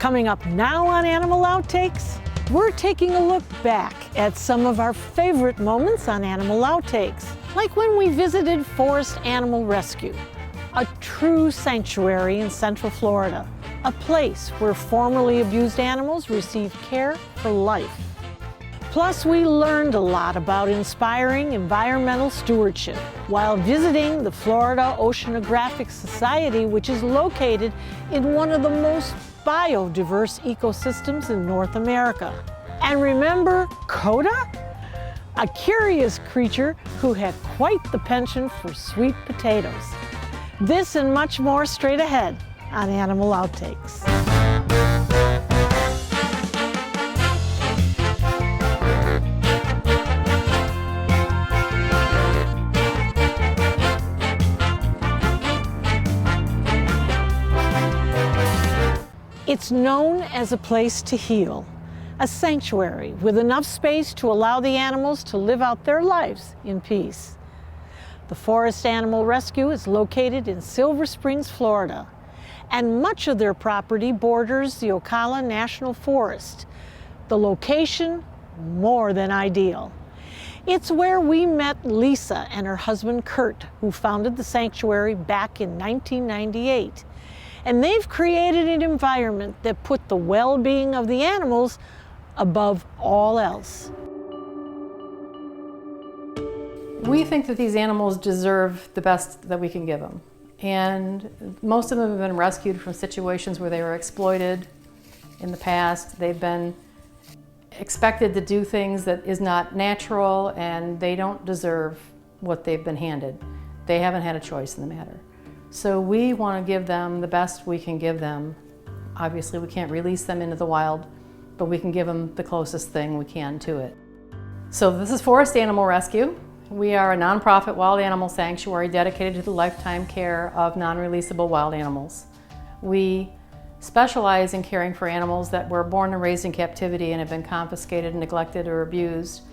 Coming up now on Animal Outtakes, we're taking a look back at some of our favorite moments on Animal Outtakes, like when we visited Forest Animal Rescue, a true sanctuary in Central Florida, a place where formerly abused animals receive care for life. Plus, we learned a lot about inspiring environmental stewardship while visiting the Florida Oceanographic Society, which is located in one of the most biodiverse ecosystems in North America. And remember Coda? A curious creature who had quite the penchant for sweet potatoes. This and much more straight ahead on Animal Outtakes. It's known as a place to heal, a sanctuary with enough space to allow the animals to live out their lives in peace. The Forest Animal Rescue is located in Silver Springs, Florida, and much of their property borders the Ocala National Forest. The location, more than ideal. It's where we met Lisa and her husband Kurt, who founded the sanctuary back in 1998. And they've created an environment that put the well-being of the animals above all else. We think that these animals deserve the best that we can give them. And most of them have been rescued from situations where they were exploited in the past. They've been expected to do things that is not natural, and they don't deserve what they've been handed. They haven't had a choice in the matter. So we want to give them the best we can give them. Obviously, we can't release them into the wild, but we can give them the closest thing we can to it. So this is Forest Animal Rescue. We are a nonprofit wild animal sanctuary dedicated to the lifetime care of non-releasable wild animals. We specialize in caring for animals that were born and raised in captivity and have been confiscated, neglected, or abused.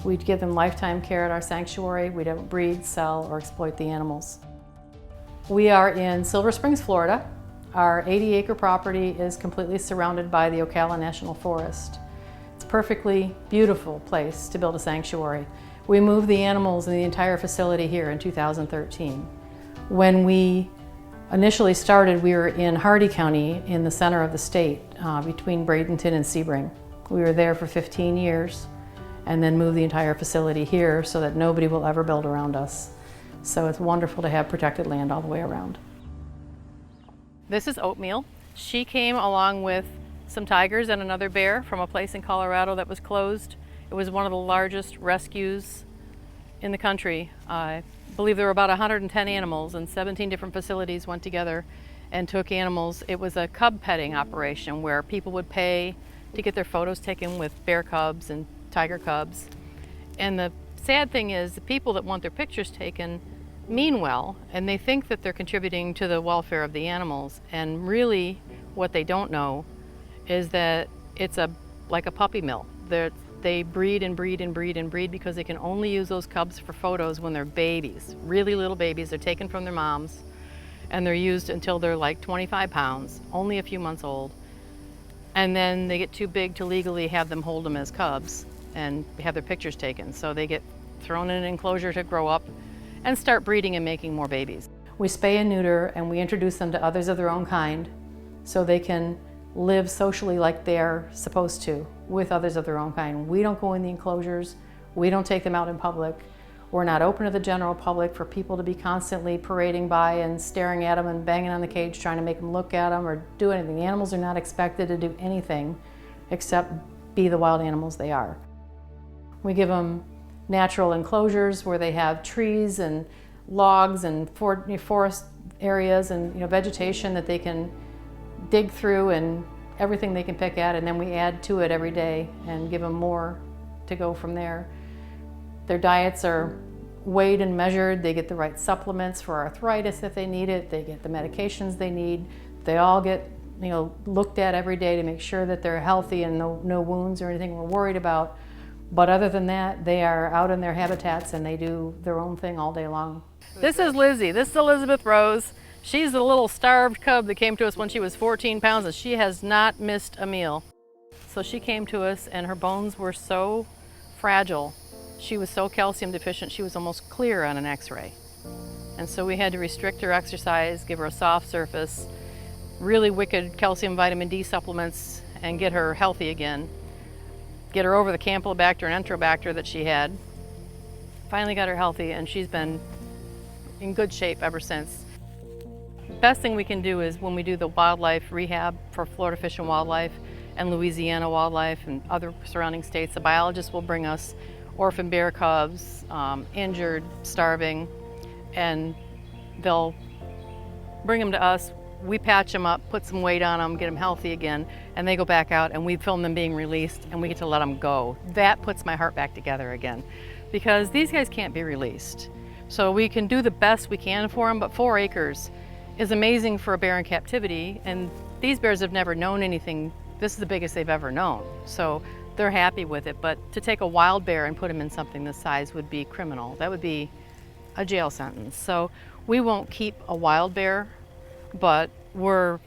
We give them lifetime care at our sanctuary. We don't breed, sell, or exploit the animals. We are in Silver Springs, Florida. Our 80-acre property is completely surrounded by the Ocala National Forest. It's a perfectly beautiful place to build a sanctuary. We moved the animals in the entire facility here in 2013. When we initially started, we were in Hardy County in the center of the state, between Bradenton and Sebring. We were there for 15 years and then moved the entire facility here so that nobody will ever build around us. So it's wonderful to have protected land all the way around. This is Oatmeal. She came along with some tigers and another bear from a place in Colorado that was closed. It was one of the largest rescues in the country. I believe there were about 110 animals, and 17 different facilities went together and took animals. It was a cub petting operation where people would pay to get their photos taken with bear cubs and tiger cubs. And the sad thing is, the people that want their pictures taken mean well, and they think that they're contributing to the welfare of the animals. And really, what they don't know is that it's like a puppy mill. They breed and breed and breed and breed because they can only use those cubs for photos when they're babies, really little babies. They're taken from their moms, and they're used until they're like 25 pounds, only a few months old. And then they get too big to legally have them hold them as cubs and have their pictures taken. So they get thrown in an enclosure to grow up and start breeding and making more babies. We spay and neuter, and we introduce them to others of their own kind so they can live socially like they're supposed to with others of their own kind. We don't go in the enclosures. We don't take them out in public. We're not open to the general public for people to be constantly parading by and staring at them and banging on the cage trying to make them look at them or do anything. The animals are not expected to do anything except be the wild animals they are. We give them natural enclosures where they have trees and logs and forest areas and vegetation that they can dig through and everything they can pick at, and then we add to it every day and give them more to go from there. Their diets are weighed and measured. They get the right supplements for arthritis if they need it. They get the medications they need. They all get looked at every day to make sure that they're healthy and no wounds or anything we're worried about. But other than that, they are out in their habitats and they do their own thing all day long. This is Lizzie. This is Elizabeth Rose. She's the little starved cub that came to us when she was 14 pounds, and she has not missed a meal. So she came to us and her bones were so fragile. She was so calcium deficient, she was almost clear on an x-ray. And so we had to restrict her exercise, give her a soft surface, really wicked calcium vitamin D supplements, and get her healthy again. Get her over the Campylobacter and Enterobacter that she had. Finally got her healthy, and she's been in good shape ever since. Best thing we can do is when we do the wildlife rehab for Florida Fish and Wildlife and Louisiana Wildlife and other surrounding states, the biologists will bring us orphan bear cubs, injured, starving, and they'll bring them to us. We patch them up, put some weight on them, get them healthy again, and they go back out and we film them being released and we get to let them go. That puts my heart back together again, because these guys can't be released. So we can do the best we can for them, but 4 acres is amazing for a bear in captivity, and these bears have never known anything. This is the biggest they've ever known, so they're happy with it. But to take a wild bear and put him in something this size would be criminal. That would be a jail sentence. So we won't keep a wild bear, but we're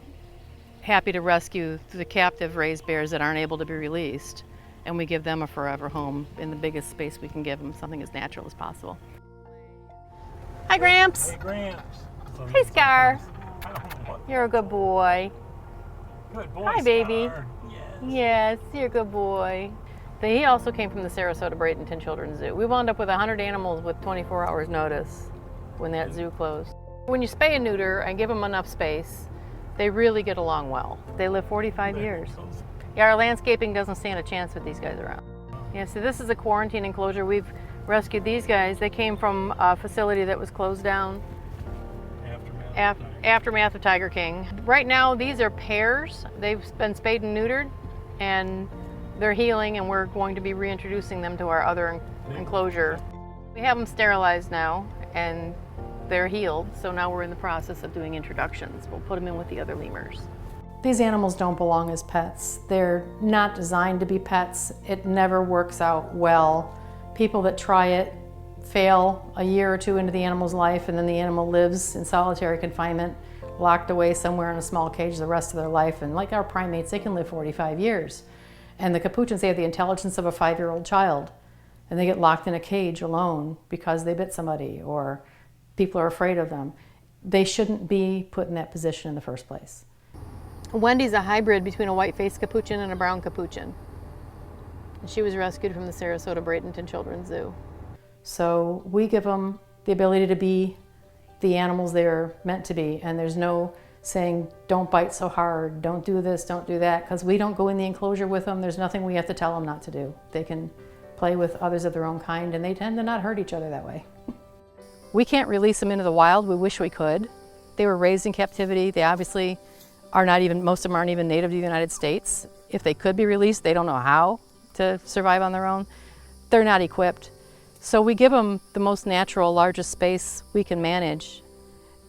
happy to rescue the captive raised bears that aren't able to be released, and we give them a forever home in the biggest space we can give them, something as natural as possible. Hi, Gramps. Hey, Gramps. Hey, Scar. You're a good boy. Good boy, Hi, baby. Scar. Yes, you're a good boy. He also came from the Sarasota Bradenton Children's Zoo. We wound up with 100 animals with 24 hours notice when that zoo closed. When you spay and neuter and give them enough space, they really get along well. They live 45 years. Yeah, our landscaping doesn't stand a chance with these guys around. Yeah, so this is a quarantine enclosure. We've rescued these guys. They came from a facility that was closed down. Aftermath of Tiger King. Right now, these are pairs. They've been spayed and neutered, and they're healing, and we're going to be reintroducing them to our other enclosure. We have them sterilized now, and they're healed, so now we're in the process of doing introductions. We'll put them in with the other lemurs. These animals don't belong as pets. They're not designed to be pets. It never works out well. People that try it fail a year or two into the animal's life, and then the animal lives in solitary confinement, locked away somewhere in a small cage the rest of their life. And like our primates, they can live 45 years. And the capuchins, they have the intelligence of a 5-year-old child, and they get locked in a cage alone because they bit somebody or people are afraid of them. They shouldn't be put in that position in the first place. Wendy's a hybrid between a white-faced capuchin and a brown capuchin. And she was rescued from the Sarasota Bradenton Children's Zoo. So we give them the ability to be the animals they're meant to be, and there's no saying, don't bite so hard, don't do this, don't do that, because we don't go in the enclosure with them. There's nothing we have to tell them not to do. They can play with others of their own kind, and they tend to not hurt each other that way. We can't release them into the wild. We wish we could. They were raised in captivity. They obviously are not even, most of them aren't even native to the United States. If they could be released, they don't know how to survive on their own. They're not equipped. So we give them the most natural, largest space we can manage.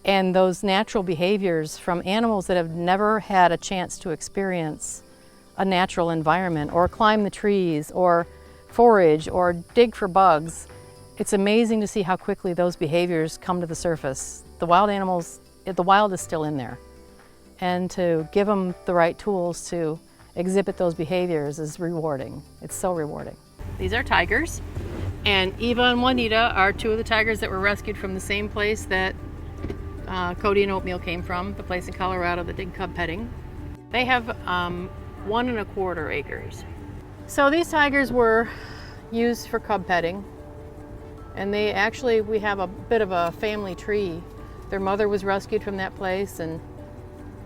And those natural behaviors from animals that have never had a chance to experience a natural environment or climb the trees or forage or dig for bugs, it's amazing to see how quickly those behaviors come to the surface. The wild animals, the wild is still in there. And to give them the right tools to exhibit those behaviors is rewarding. It's so rewarding. These are tigers. And Eva and Juanita are 2 of the tigers that were rescued from the same place that Cody and Oatmeal came from, the place in Colorado that did cub petting. They have 1 1/4 acres. So these tigers were used for cub petting, and we have a bit of a family tree. Their mother was rescued from that place, and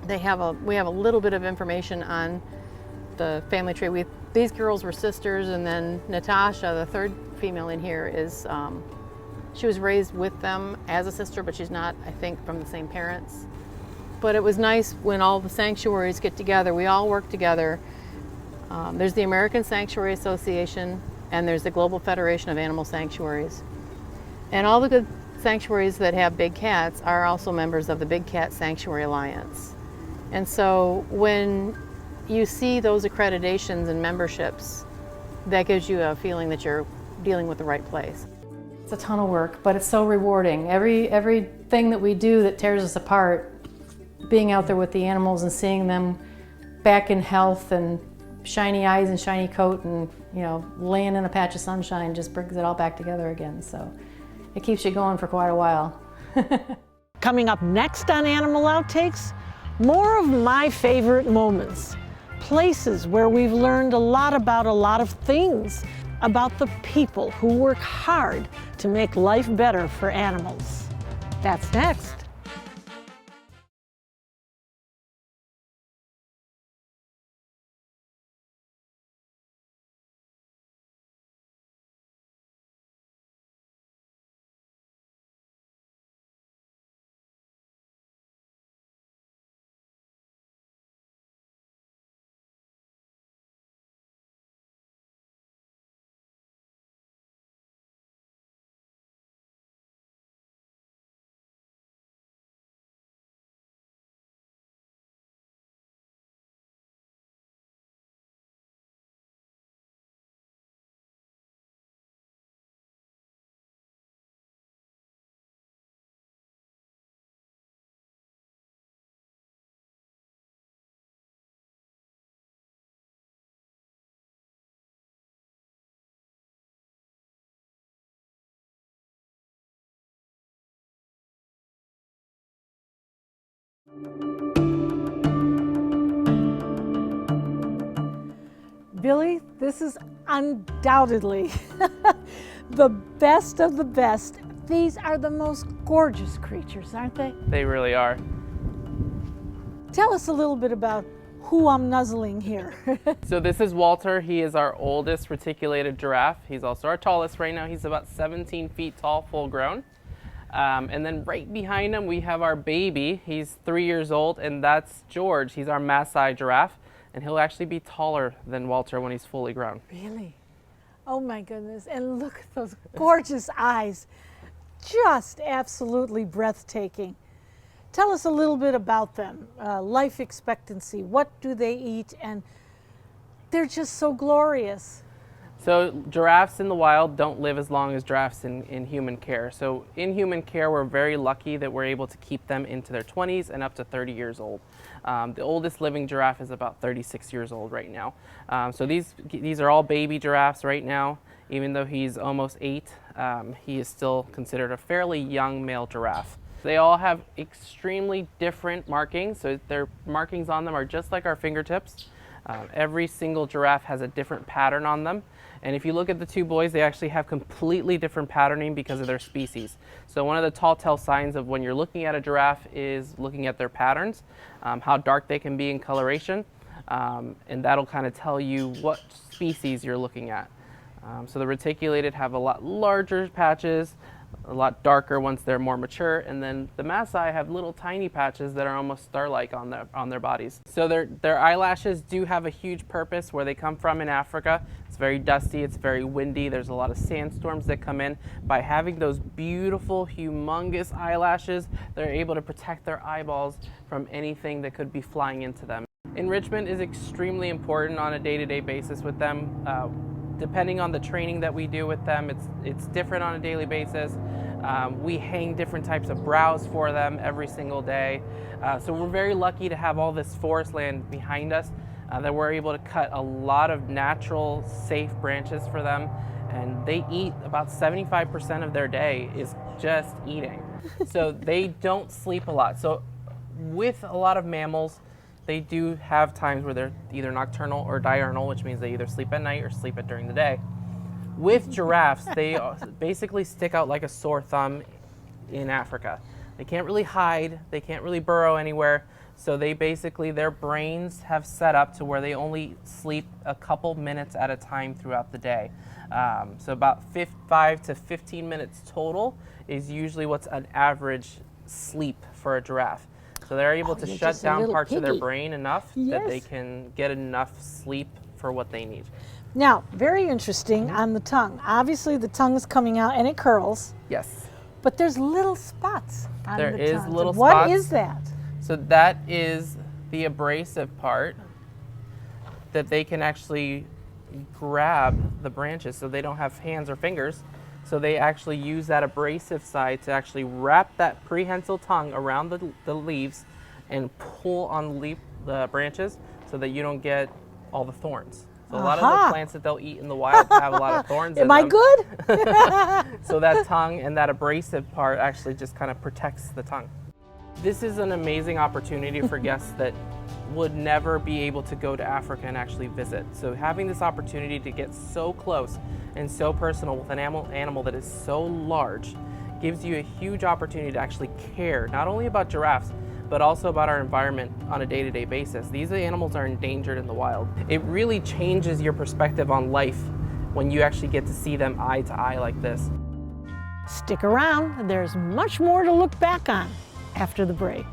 we have a little bit of information on the family tree. These girls were sisters, and then Natasha, the 3rd female in here, she was raised with them as a sister, but she's not, I think, from the same parents. But it was nice when all the sanctuaries get together. We all work together. There's the American Sanctuary Association, and there's the Global Federation of Animal Sanctuaries. And all the good sanctuaries that have big cats are also members of the Big Cat Sanctuary Alliance. And so when you see those accreditations and memberships, that gives you a feeling that you're dealing with the right place. It's a ton of work, but it's so rewarding. Everything that we do that tears us apart, being out there with the animals and seeing them back in health and shiny eyes and shiny coat and, you know, laying in a patch of sunshine just brings it all back together again. So it keeps you going for quite a while. Coming up next on Animal Outtakes, more of my favorite moments. Places where we've learned a lot about a lot of things, about the people who work hard to make life better for animals. That's next. Billy, this is undoubtedly the best of the best. These are the most gorgeous creatures, aren't they? They really are. Tell us a little bit about who I'm nuzzling here. So this is Walter. He is our oldest reticulated giraffe. He's also our tallest right now. He's about 17 feet tall, full grown. And then right behind him, we have our baby. He's 3 years old, and that's George. He's our Maasai giraffe, and he'll actually be taller than Walter when he's fully grown. Really? Oh my goodness. And look at those gorgeous eyes. Just absolutely breathtaking. Tell us a little bit about them. Life expectancy, what do they eat? And they're just so glorious. So giraffes in the wild don't live as long as giraffes in human care. So in human care, we're very lucky that we're able to keep them into their 20s and up to 30 years old. The oldest living giraffe is about 36 years old right now. So these are all baby giraffes right now. Even though he's almost 8, he is still considered a fairly young male giraffe. They all have extremely different markings. So their markings on them are just like our fingertips. Every single giraffe has a different pattern on them. And if you look at the two boys, they actually have completely different patterning because of their species. So one of the tall tale signs of when you're looking at a giraffe is looking at their patterns, how dark they can be in coloration, and that'll kind of tell you what species you're looking at. So the reticulated have a lot larger patches, a lot darker once they're more mature, and then the Maasai have little tiny patches that are almost star-like on their bodies. So their eyelashes do have a huge purpose where they come from in Africa. It's very dusty, it's very windy, there's a lot of sandstorms that come in. By having those beautiful, humongous eyelashes, they're able to protect their eyeballs from anything that could be flying into them. Enrichment is extremely important on a day-to-day basis with them. Depending on the training that we do with them, it's different on a daily basis. We hang different types of browse for them every single day. So we're very lucky to have all this forest land behind us that we're able to cut a lot of natural, safe branches for them. And they eat about 75% of their day is just eating. So they don't sleep a lot. So with a lot of mammals, they do have times where they're either nocturnal or diurnal, which means they either sleep at night or sleep during the day. With giraffes, they basically stick out like a sore thumb in Africa. They can't really hide, they can't really burrow anywhere, so their brains have set up to where they only sleep a couple minutes at a time throughout the day. So about 5 to 15 minutes total is usually what's an average sleep for a giraffe. So they're able to shut down parts of their brain enough that they can get enough sleep for what they need. Now, very interesting on the tongue. Obviously, the tongue is coming out and it curls. Yes. But there's little spots on the tongue. There is little spots. What is that? So that is the abrasive part that they can actually grab the branches, so they don't have hands or fingers. So they actually use that abrasive side to actually wrap that prehensile tongue around the leaves and pull on the branches so that you don't get all the thorns. So a lot of the plants that they'll eat in the wild have a lot of thorns in them. Am I good? So that tongue and that abrasive part actually just kind of protects the tongue. This is an amazing opportunity for guests that would never be able to go to Africa and actually visit. So having this opportunity to get so close and so personal with an animal that is so large gives you a huge opportunity to actually care, not only about giraffes, but also about our environment on a day-to-day basis. These animals are endangered in the wild. It really changes your perspective on life when you actually get to see them eye to eye like this. Stick around, there's much more to look back on after the break.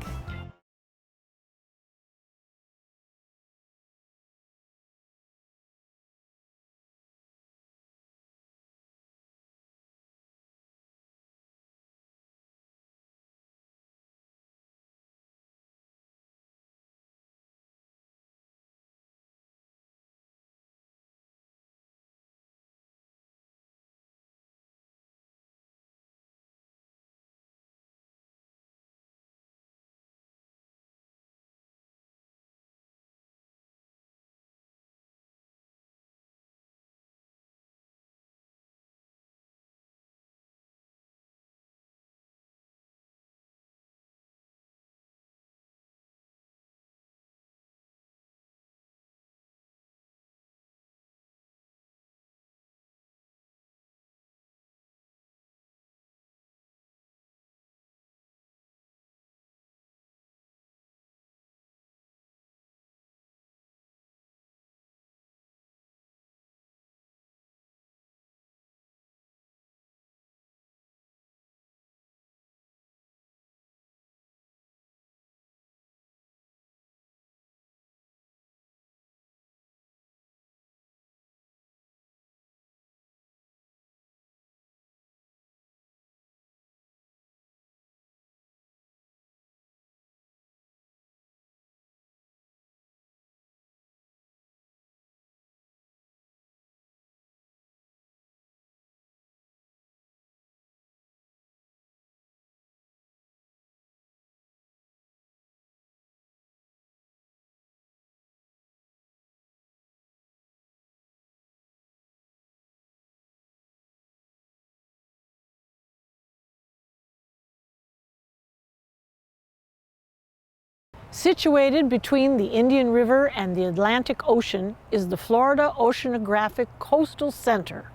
Situated between the Indian River and the Atlantic Ocean is the Florida Oceanographic Coastal Center.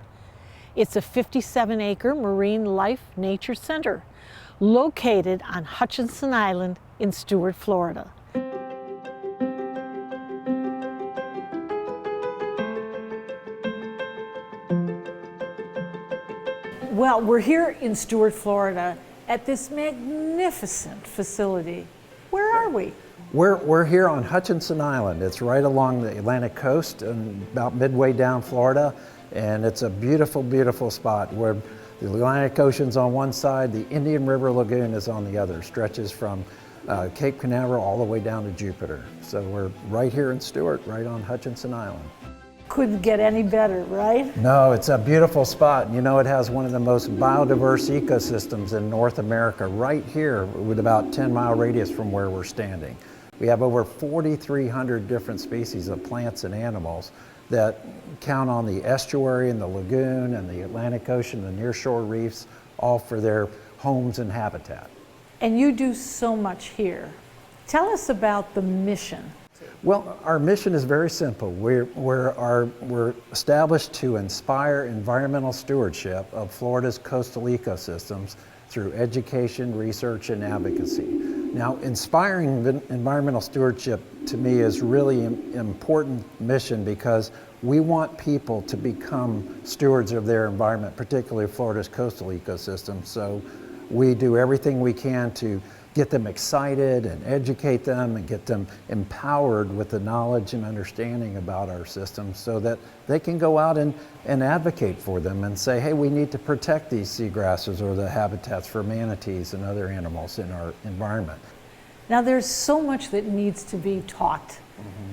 It's a 57-acre marine life nature center located on Hutchinson Island in Stuart, Florida. Well, we're here in Stuart, Florida at this magnificent facility. Where are we? We're here on Hutchinson Island. It's right along the Atlantic coast and about midway down Florida. And it's a beautiful, beautiful spot where the Atlantic Ocean's on one side, the Indian River Lagoon is on the other. Stretches from Cape Canaveral all the way down to Jupiter. So we're right here in Stuart, right on Hutchinson Island. Couldn't get any better, right? No, it's a beautiful spot. You know, it has one of the most biodiverse ecosystems in North America right here with about 10-mile radius from where we're standing. We have over 4,300 different species of plants and animals that count on the estuary and the lagoon and the Atlantic Ocean, the nearshore reefs, all for their homes and habitat. And you do so much here. Tell us about the mission. Well, our mission is very simple. We're established to inspire environmental stewardship of Florida's coastal ecosystems through education, research, and advocacy. Now, inspiring environmental stewardship to me is really an important mission because we want people to become stewards of their environment, particularly Florida's coastal ecosystem. So we do everything we can to get them excited and educate them and get them empowered with the knowledge and understanding about our systems so that they can go out and advocate for them and say, hey, we need to protect these seagrasses or the habitats for manatees and other animals in our environment. Now there's so much that needs to be taught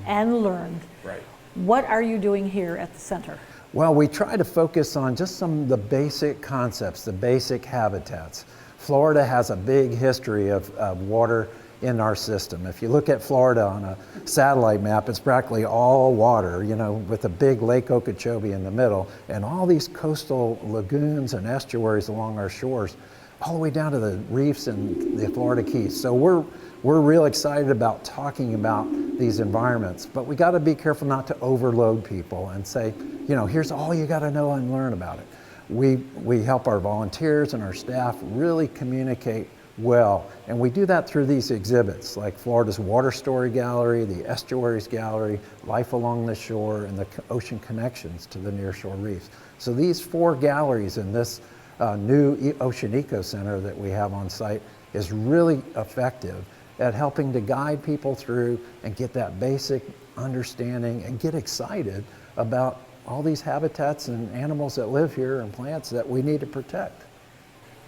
and learned. Right. What are you doing here at the center? Well, we try to focus on just some of the basic concepts, the basic habitats. Florida has a big history of water in our system. If you look at Florida on a satellite map, it's practically all water, you know, with a big Lake Okeechobee in the middle, and all these coastal lagoons and estuaries along our shores, all the way down to the reefs and the Florida Keys. So we're real excited about talking about these environments, but we got to be careful not to overload people and say, you know, here's all you got to know and learn about it. We help our volunteers and our staff really communicate well, and we do that through these exhibits like Florida's Water Story Gallery, the Estuaries Gallery, Life Along the Shore, and the Ocean Connections to the Nearshore Reefs. So these 4 galleries in this new Ocean Eco Center that we have on site is really effective at helping to guide people through and get that basic understanding and get excited about all these habitats and animals that live here and plants that we need to protect.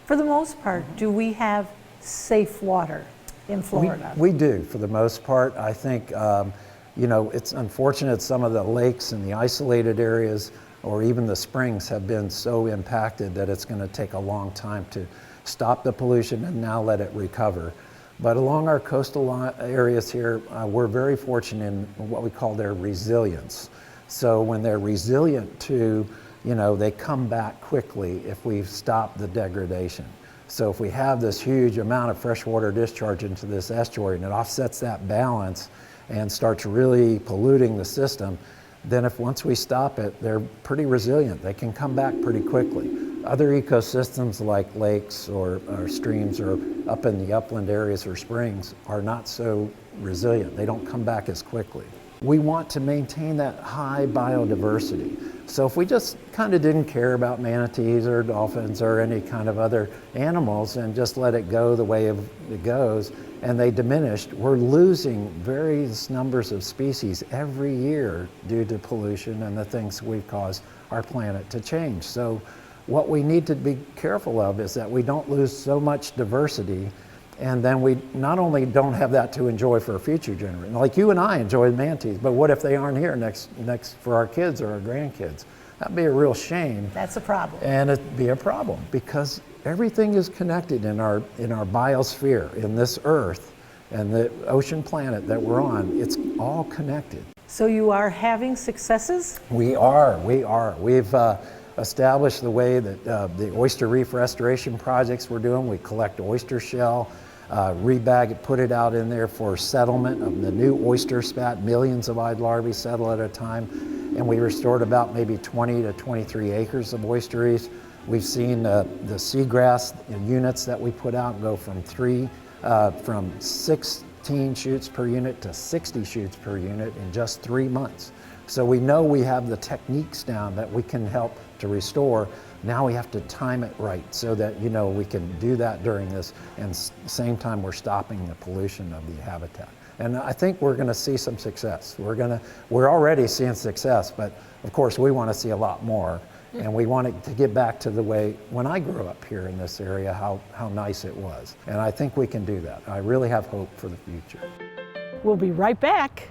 For the most part, do we have safe water in Florida? We do, for the most part. I think, you know, it's unfortunate some of the lakes and the isolated areas or even the springs have been so impacted that it's going to take a long time to stop the pollution and now let it recover. But along our coastal areas here, we're very fortunate in what we call their resilience. So when they're resilient to, you know, they come back quickly if we've stopped the degradation. So if we have this huge amount of freshwater discharge into this estuary and it offsets that balance and starts really polluting the system, then once we stop it, they're pretty resilient. They can come back pretty quickly. Other ecosystems like lakes or streams or up in the upland areas or springs are not so resilient. They don't come back as quickly. We want to maintain that high biodiversity. So if we just kind of didn't care about manatees or dolphins or any kind of other animals and just let it go the way it goes and they diminished, we're losing various numbers of species every year due to pollution and the things we've caused our planet to change. So what we need to be careful of is that we don't lose so much diversity, and then we not only don't have that to enjoy for a future generation, like you and I enjoy manatees, but what if they aren't here next for our kids or our grandkids? That'd be a real shame. That's a problem. And it'd be a problem because everything is connected in our biosphere, in this Earth and the ocean planet that we're on. It's all connected. So you are having successes? We are. We've established the way that the oyster reef restoration projects we're doing. We collect oyster shell, rebag it, put it out in there for settlement of the new oyster spat. Millions of eyed larvae settle at a time. And we restored about maybe 20 to 23 acres of oyster reefs. We've seen the seagrass units that we put out go from 16 shoots per unit to 60 shoots per unit in just 3 months. So we know we have the techniques down that we can help to restore. Now we have to time it right so that, you know, we can do that during this, and at the same time we're stopping the pollution of the habitat. And I think we're going to see some success. We're already seeing success, but of course we want to see a lot more. And we want it to get back to the way when I grew up here in this area, how nice it was. And I think we can do that. I really have hope for the future. We'll be right back.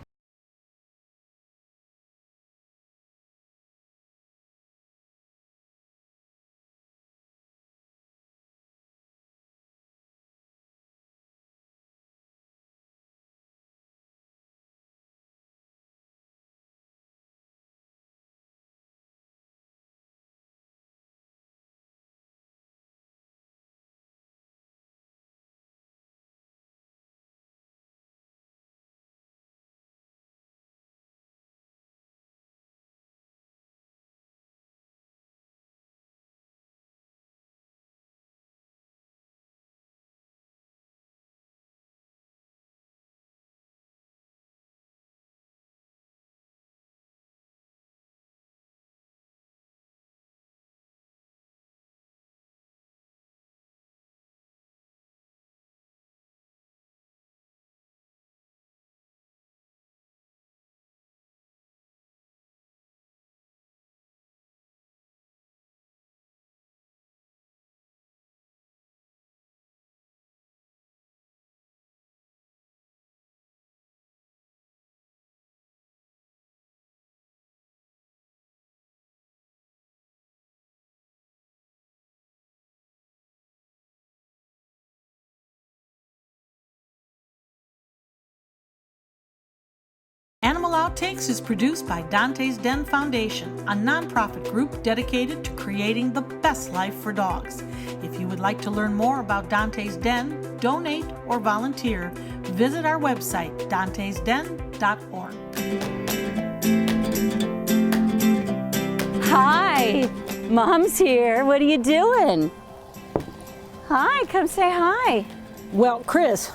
Animal Outtakes is produced by Dante's Den Foundation, a nonprofit group dedicated to creating the best life for dogs. If you would like to learn more about Dante's Den, donate, or volunteer, visit our website, dantesden.org. Hi, Mom's here. What are you doing? Hi, come say hi. Well, Chris,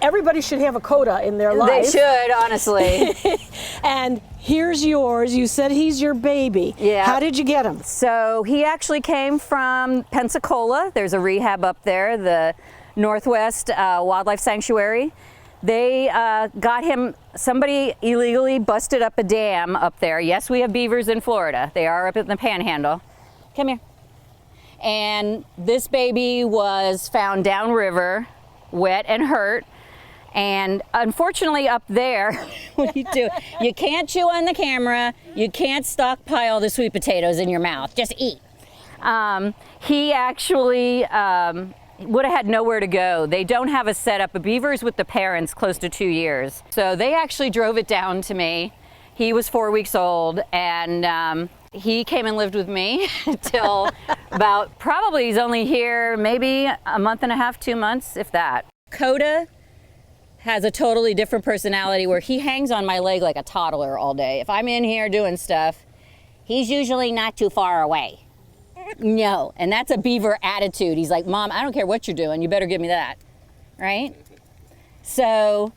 everybody should have a coda in their life. They should, honestly. And here's yours. You said he's your baby. Yeah. How did you get him? So he actually came from Pensacola. There's a rehab up there, the Northwest Wildlife Sanctuary. They got him, somebody illegally busted up a dam up there. Yes, we have beavers in Florida. They are up in the Panhandle. Come here. And this baby was found downriver, wet and hurt. And unfortunately up there, what do you do? You can't chew on the camera. You can't stockpile the sweet potatoes in your mouth. Just eat. He actually would have had nowhere to go. They don't have a setup. A beaver's with the parents close to 2 years. So they actually drove it down to me. He was 4 weeks old, and he came and lived with me till about, probably he's only here maybe a month and a half, 2 months, if that. Coda has a totally different personality where he hangs on my leg like a toddler all day. If I'm in here doing stuff, he's usually not too far away. No, and that's a beaver attitude. He's like, Mom, I don't care what you're doing, you better give me that, right? So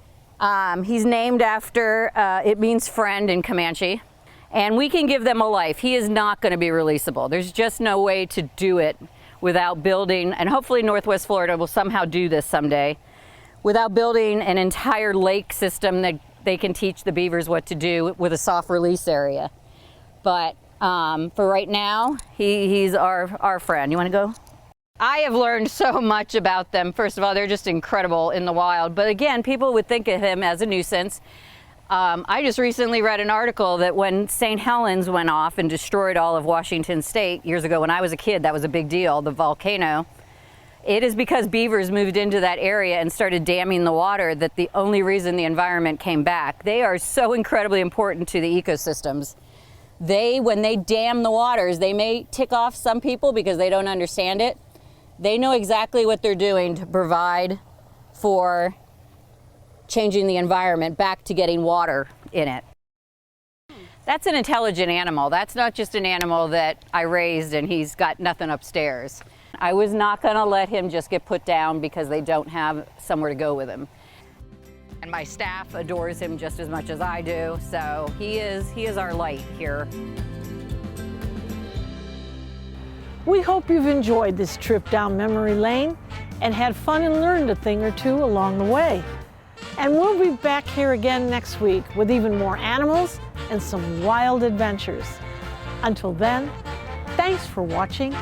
he's named after, it means friend in Comanche, and we can give them a life. He is not going to be releasable. There's just no way to do it without building, and hopefully Northwest Florida will somehow do this someday, without building an entire lake system that they can teach the beavers what to do with a soft release area. But for right now, he's our friend. You want to go? I have learned so much about them. First of all, they're just incredible in the wild. But again, people would think of him as a nuisance. I just recently read an article that when St. Helens went off and destroyed all of Washington State years ago, when I was a kid, that was a big deal, the volcano. It is because beavers moved into that area and started damming the water that the only reason the environment came back. They are so incredibly important to the ecosystems. When they dam the waters, they may tick off some people because they don't understand it. They know exactly what they're doing to provide for changing the environment back to getting water in it. That's an intelligent animal. That's not just an animal that I raised and he's got nothing upstairs. I was not going to let him just get put down because they don't have somewhere to go with him. And my staff adores him just as much as I do, so he is our light here. We hope you've enjoyed this trip down memory lane and had fun and learned a thing or two along the way. And we'll be back here again next week with even more animals and some wild adventures. Until then, thanks for watching